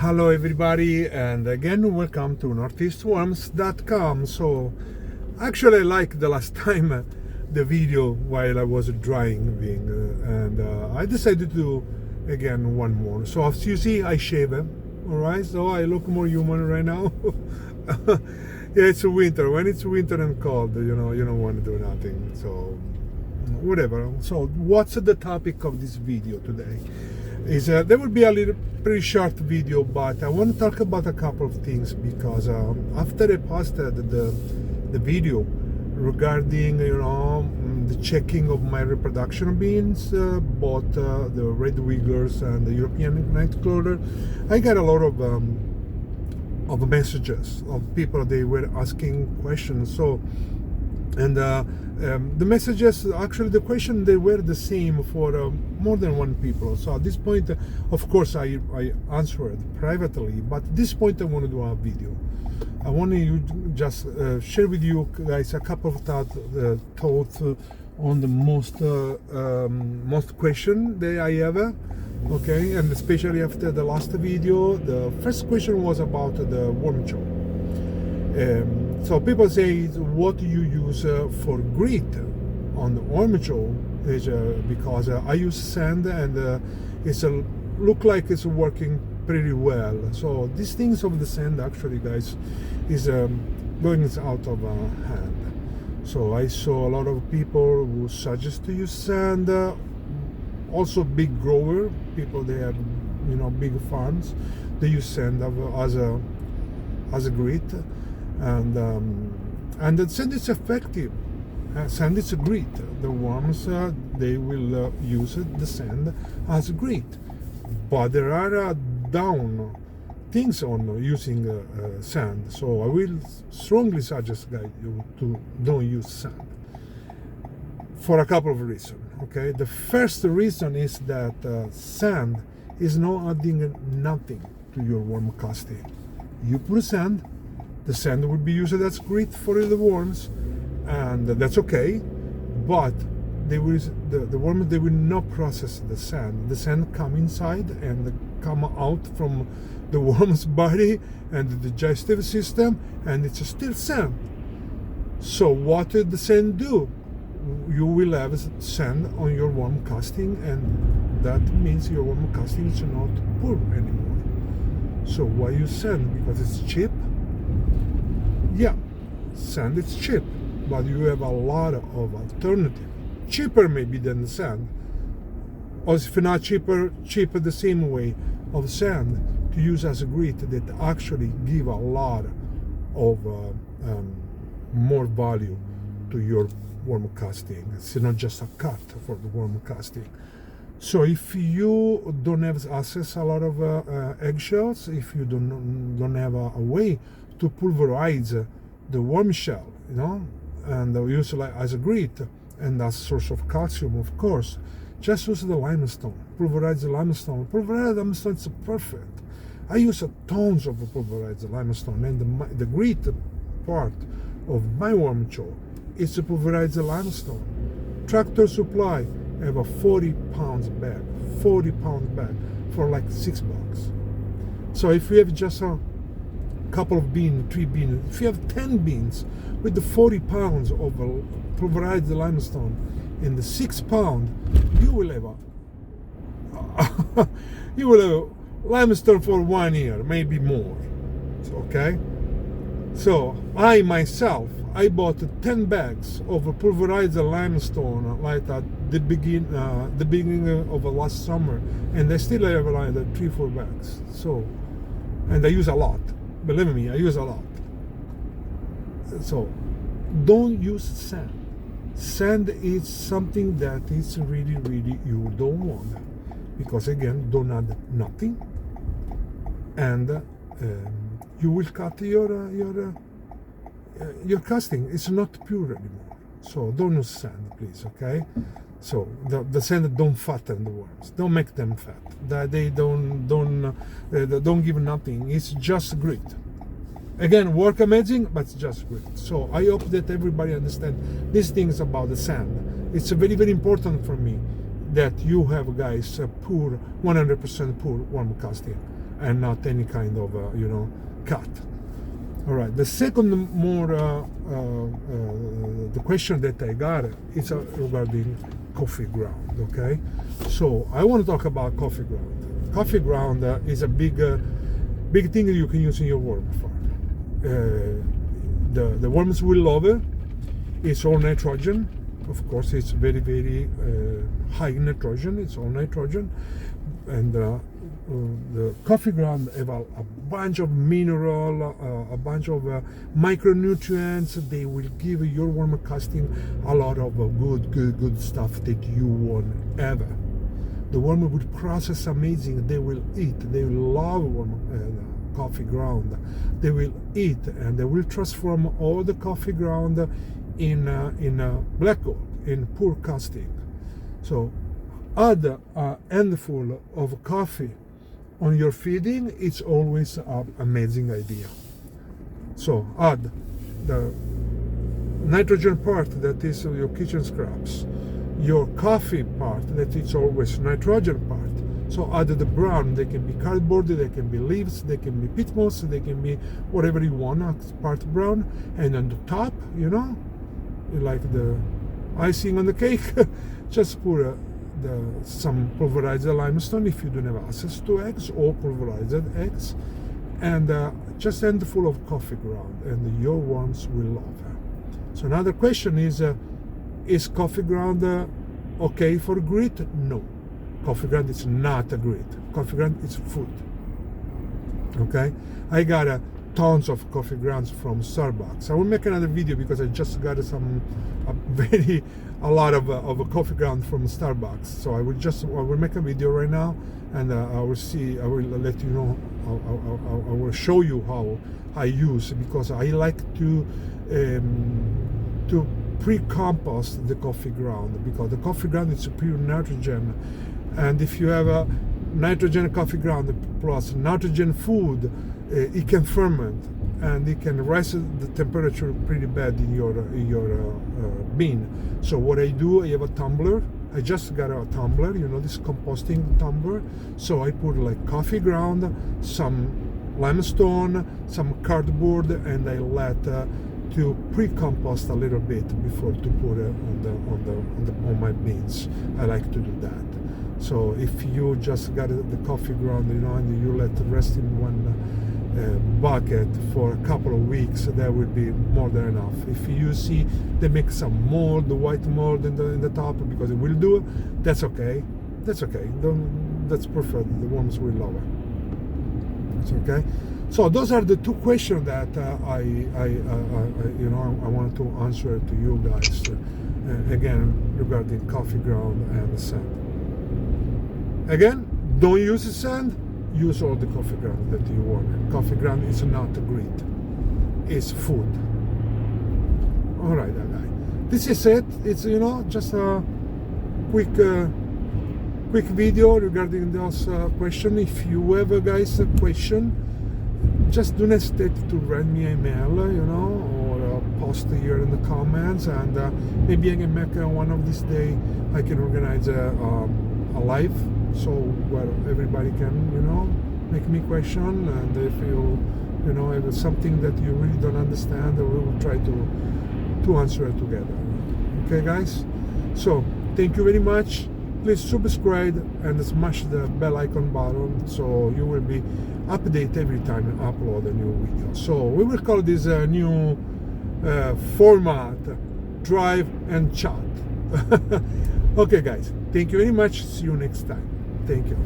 Hello everybody, and again welcome to northeastworms.com. So actually I like the last time the video while I was driving, and I decided to do again one more. So as you see, I shave it. All right, so I look more human right now. Yeah, it's winter. When it's winter and cold, you don't want to do nothing, so whatever. So what's the topic of this video today? Is there will be a pretty short video, but I want to talk about a couple of things, because after I posted the video regarding the checking of my reproduction beans, both the red wigglers and the European night clover, I got a lot of messages of people. They were asking questions. So and the messages, actually the question, they were the same for more than one people. So at this point, of course, I answered privately, but at this point I want to do a video. I want to just share with you guys a couple of thoughts on the most question that I have. Okay, and especially after the last video. The first question was about the worm jaw. So people say, what do you use for grit on the worm jaw? Is because I use sand, and it's look like it's working pretty well. So these things of the sand, actually, guys, is going out of hand. So I saw a lot of people who suggest to use sand. Also big grower people, they have big farms, they use sand as a grit, and the sand is effective. Sand is a grit. The worms, they will use the sand as a grit, but there are down things on using sand. So I will strongly suggest guys you to don't use sand for a couple of reasons. Okay, the first reason is that sand is not adding nothing to your worm casting. You put sand, the sand will be used as grit for the worms, and that's okay. But the worms, they will not process the sand. The sand come inside and come out from the worm's body and the digestive system, and it's still sand. So what did the sand do? You will have sand on your worm casting, and that means your worm casting is not poor anymore. So why use sand? Because it's cheap? Yeah, sand is cheap, but you have a lot of alternative. Cheaper maybe than sand, or if not cheaper the same way of sand to use as a grit, that actually give a lot of more value to your worm casting. It's not just a cut for the worm casting. So if you don't have access a lot of eggshells, if you don't have a way to pulverize the worm shell, and use it as a grit and as source of calcium, of course, just use the limestone. Pulverize the limestone. Pulverized limestone is perfect. I use tons of pulverized limestone, and the grit part of my worm jaw is to pulverize the limestone. Tractor Supply have a 40 pounds bag for like $6. So if you have just a couple of beans, 3 beans, if you have 10 beans with the 40 pounds of pulverized limestone in the 6 pound, you will have limestone for 1 year, maybe more. Okay. So I myself, I bought 10 bags of pulverized limestone like at the beginning of last summer, and I still have like 3-4 bags. So, and I use a lot. Believe me, I use a lot. So, don't use sand. Sand is something that is really you don't want, because again, don't add nothing, and you will cut your casting. It's not pure anymore. So don't use sand, please. Okay. So the sand don't fatten the worms. Don't make them fat. They don't give nothing. It's just grit. Again, work amazing, but it's just grit. So I hope that everybody understands these things about the sand. It's very important for me that you have, guys, a poor 100% poor worm casting. and not any kind of cut. All right. The second more the question that I got is regarding coffee ground. Okay, so I want to talk about coffee ground. Coffee ground is a big thing you can use in your worm farm. The worms will love it. It's all nitrogen. Of course, it's very, very high nitrogen. It's all nitrogen, and the coffee ground have a bunch of mineral, a bunch of micronutrients. They will give your worm casting a lot of good stuff that you won't ever. The worm will process amazing. They will eat. They will love coffee ground. They will eat, and they will transform all the coffee ground in black gold, in pure casting. So add a handful of coffee on your feeding. It's always an amazing idea. So add the nitrogen part that is your kitchen scraps, your coffee part that is always nitrogen part. So add the brown. They can be cardboard, they can be leaves, they can be peat moss, they can be whatever you want, part brown. And on the top, like the icing on the cake, just put some pulverized limestone if you don't have access to eggs, or pulverized eggs, and just a handful of coffee ground, and your worms will love it. So another question is coffee ground okay for grit? No, coffee ground is not a grit. Coffee ground is food. Okay, I got tons of coffee grounds from Starbucks. I will make another video because I just got a lot of coffee ground from Starbucks. So I will make a video right now, and I will let you know. I will show you how I use, because I like to pre-compost the coffee ground, because the coffee ground is pure nitrogen, and if you have a nitrogen coffee ground plus nitrogen food, it can ferment, and it can raise the temperature pretty bad in your bean. So what I do, I have a tumbler. I just got a tumbler, this composting tumbler. So I put like coffee ground, some limestone, some cardboard, and I let to pre-compost a little bit before to put it on my beans. I like to do that. So if you just got the coffee ground, and you let it rest in one bucket for a couple of weeks, that will be more than enough. If you see they make some mold, the white mold in the top, because it will do it, that's okay. That's okay. That's perfect. The worms will love it. It's okay. So those are the two questions that I wanted to answer to you guys. Again, regarding coffee ground and sand. Again, don't use the sand. Use all the coffee ground that you want. Coffee ground is not a grit. It's food. All right, this is it. It's just a quick video regarding those questions. If you have guys a question, just don't hesitate to write me an email, or post here in the comments, and maybe I can make one of these days. I can organize a live, so where everybody can, make me question, and if if it's something that you really don't understand, we will try to answer it together. Okay, guys. So thank you very much. Please subscribe and smash the bell icon button, so you will be updated every time I upload a new video. So we will call this a new format, drive and chat. Okay, guys. Thank you very much. See you next time. Thank you.